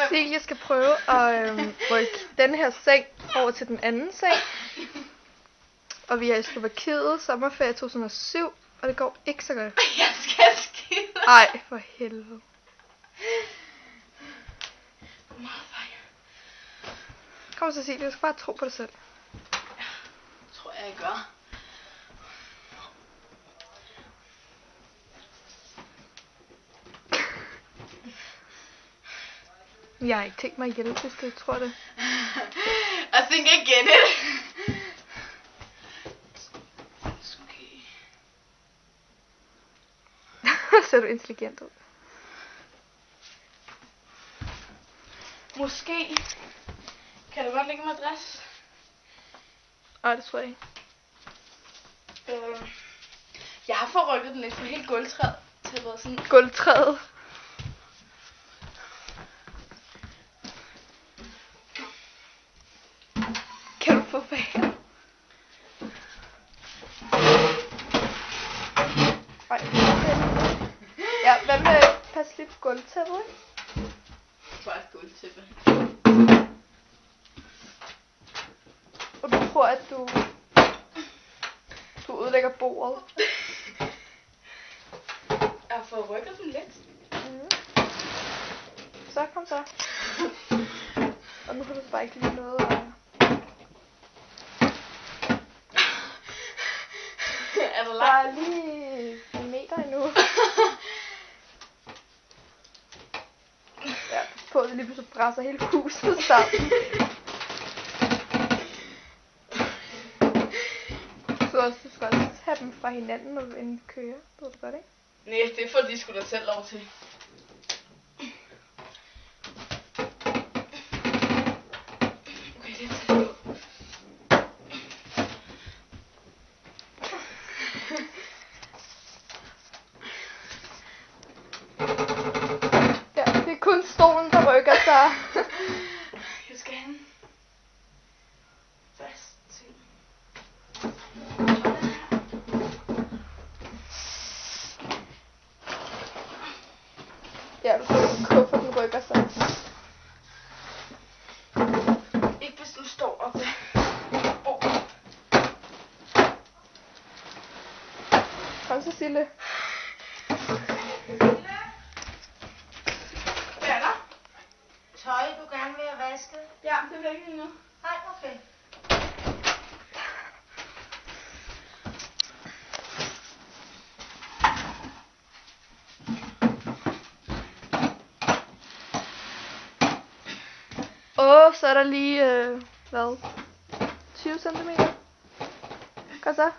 Cecilie skal prøve at rykke den her seng over til den anden seng. Og vi er i Slovakiet, sommerferie 2007, og det går ikke så godt. Jeg skal skide. Ej, for helvede. Kom Cecilie, du skal bare tro på dig selv. Ja, tror jeg gør. Jeg har ikke tænkt mig at hjælpe, hvis du tror det. I think I get it. Ser du intelligent ud. Måske. Kan du godt lægge mig adresse? Ej, det tror jeg ikke. Jeg har forrykket den lidt fra helt gulvtræet til at være sådan. Gulvtræet. Kan du få vejret? Ej, ja, hvad med pas lige på gulvtæppet, ikke? Bare et gulvtæppe. Og du tror, at du ødelægger bordet. Jeg har forrykket den lidt. Mm. Så, kom så. Og nu har du bare ikke lige noget at... Er der Der langt? er lige en meter endnu. Ja, pas på, at det lige pludselig brænder hele huset sammen. Du skal også tage dem fra hinanden, når du endelig kører. Det ved du godt, ikke? Nej, det får de sgu da selv lov til. Okay, det er tæt på. Ja, det er kun stolen, der rykker sig. Jeg skal have en fast ting. Ja, du skal kuffe, den rykker sig. Ikke hvis du står oppe. Kom Cecilie. Hvad er der? Tøj, du gerne vil have vasket? Ja, det bliver ikke endnu. Nej, okay. Så er der lige, hvad? 20 cm. Kom så.